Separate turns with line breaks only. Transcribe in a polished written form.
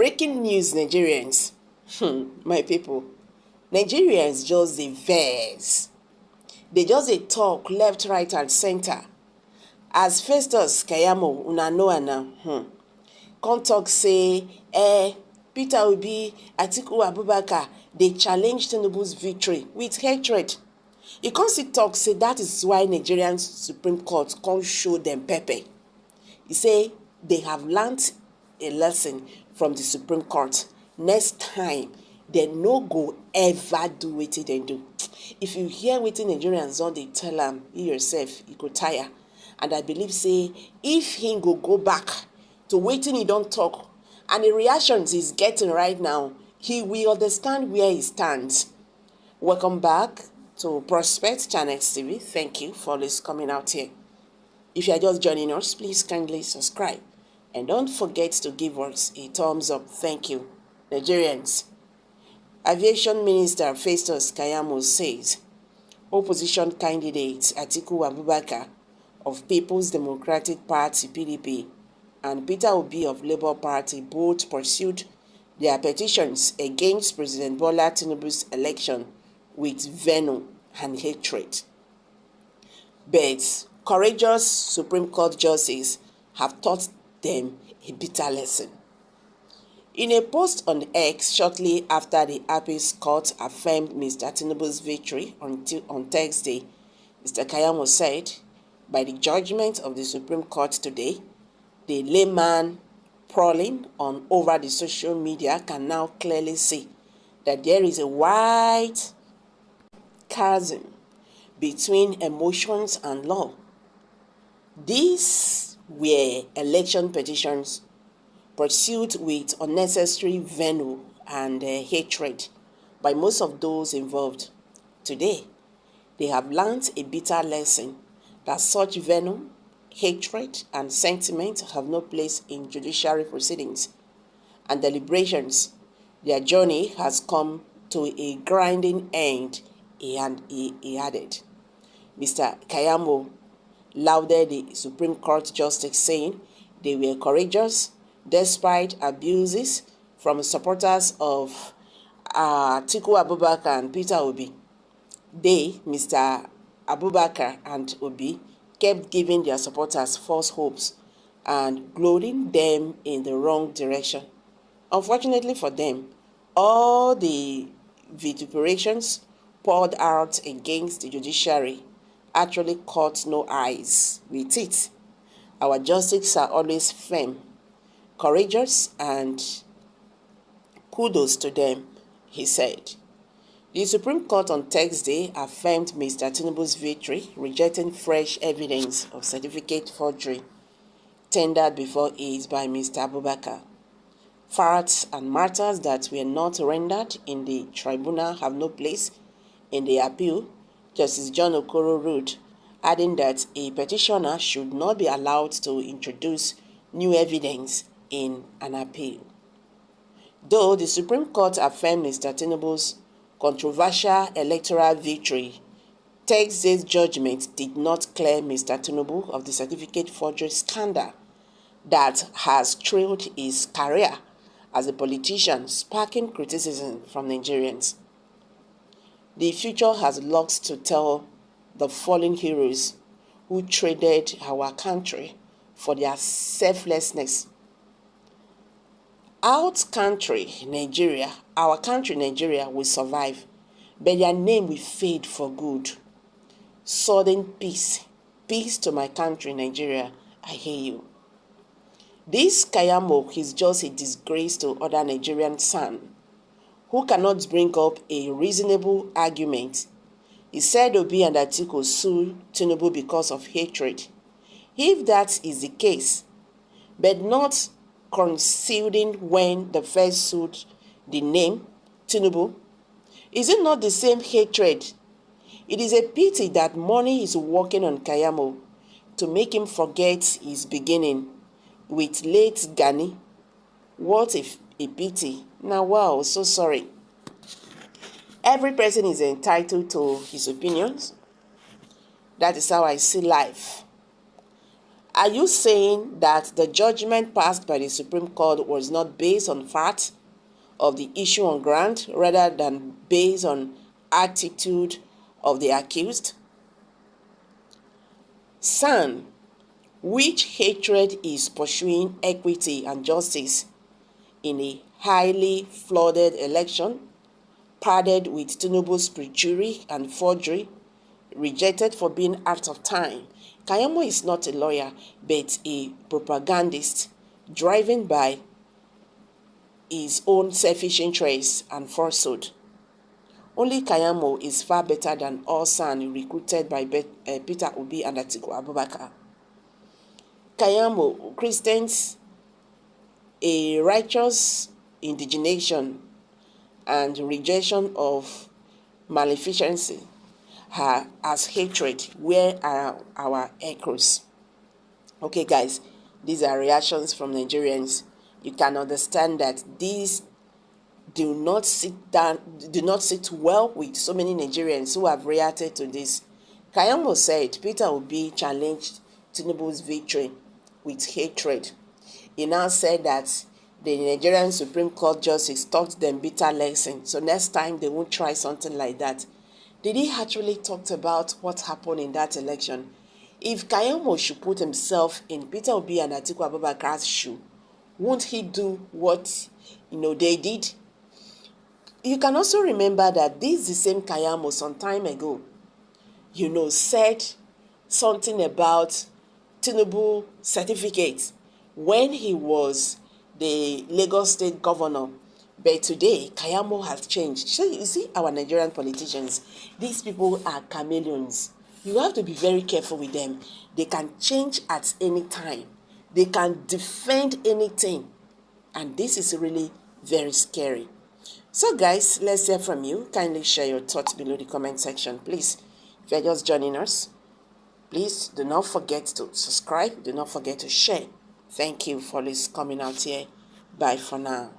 Breaking news, Nigerians. My people, Nigerians just dey vex. They just dey talk left, right, and center. As Festus Keyamo, una know now. Come talk say, Peter Obi, Atiku Abubakar, they challenge Tinubu's victory with hatred. He come still talk say that is why Nigerian Supreme Court can't show them pepper. He say they have learnt a lesson from the Supreme Court. Next time, they no go ever do wetin they do. If you hear wetin Nigerians don dey tell am, you yourself, you go tire. And I believe say if he go back to wetin he don talk and the reactions he's getting right now, he will understand where he stands. Welcome back to Prospect Channel TV. Thank you for always coming out here. If you are just joining us, please kindly subscribe. And don't forget to give us a thumbs up. Thank you. Nigerians. Aviation Minister Festus Keyamo says opposition candidate Atiku Abubakar of People's Democratic Party (PDP) and Peter Obi of Labour Party both pursued their petitions against President Bola Tinubu's election with venom and hatred. But courageous Supreme Court justices have taught them a bitter lesson. In a post on X shortly after the Appeals Court affirmed Mr. Tinubu's victory on Thursday, Mr. Keyamo said, by the judgment of the Supreme Court today, the layman prowling over the social media can now clearly see that there is a wide chasm between emotions and law. These were election petitions pursued with unnecessary venom and hatred by most of those involved. Today, they have learned a bitter lesson that such venom, hatred, and sentiment have no place in judiciary proceedings and deliberations. Their journey has come to a grinding end, he added. Mr. Keyamo lauded the Supreme Court justice, saying they were courageous despite abuses from supporters of Atiku Abubakar and Peter Obi. They, Mr. Abubakar and Obi, kept giving their supporters false hopes and goading them in the wrong direction. Unfortunately for them, all the vituperations poured out against the judiciary actually caught no eyes with it. Our justices are always firm, courageous, and kudos to them, he said. The Supreme Court on Thursday affirmed Mr. Tinubu's victory, rejecting fresh evidence of certificate forgery tendered before it by Mr. Abubakar. Facts and matters that were not rendered in the tribunal have no place in the appeal, Justice John Okoro ruled, adding that a petitioner should not be allowed to introduce new evidence in an appeal. Though the Supreme Court affirmed Mr. Tinubu's controversial electoral victory, Thursday's judgment did not clear Mr. Tinubu of the certificate forgery scandal that has trailed his career as a politician, sparking criticism from Nigerians. The future has lots to tell the fallen heroes who traded our country for their selflessness. Our country, Nigeria, will survive, but their name will fade for good. Sudden peace. Peace to my country, Nigeria. I hear you. This Keyamo is just a disgrace to other Nigerian sons who cannot bring up a reasonable argument. He said Obi and Atiku sued Tinubu because of hatred. If that is the case, but not conceding when the first sued the name Tinubu, is it not the same hatred? It is a pity that money is working on Keyamo to make him forget his beginning with late Gani. What a pity. Now, wow, so sorry. Every person is entitled to his opinions. That is how I see life. Are you saying that the judgment passed by the Supreme Court was not based on facts of the issue on ground rather than based on attitude of the accused? San, which hatred is pursuing equity and justice in a highly flooded election, padded with Tinubu's perjury and forgery, rejected for being out of time. Kayamo is not a lawyer, but a propagandist, driven by his own selfish interests and falsehood. Only Kayamo is far better than all San recruited by Peter Obi and Atiku Abubakar. Kayamo, Christians, a righteous indignation and rejection of maleficency, as hatred. Where are our echoes? Okay, guys, these are reactions from Nigerians. You can understand that these do not sit well with so many Nigerians who have reacted to this. Kayamo said Peter Obi challenged Tinubu's victory with hatred. He now said that the Nigerian Supreme Court justice taught them bitter lesson, so next time they won't try something like that. Did he actually talk about what happened in that election? If Kayamo should put himself in Peter Obi and Atiku Abubakar's shoe, won't he do what they did? You can also remember that this is the same Kayamo some time ago, said something about Tinubu certificate when he was the Lagos State governor. But today, Kayamo has changed. So you see, our Nigerian politicians, these people are chameleons. You have to be very careful with them. They can change at any time. They can defend anything. And this is really very scary. So guys, let's hear from you. Kindly share your thoughts below the comment section, please. If you're just joining us, please do not forget to subscribe. Do not forget to share. Thank you for this coming out here. Bye for now.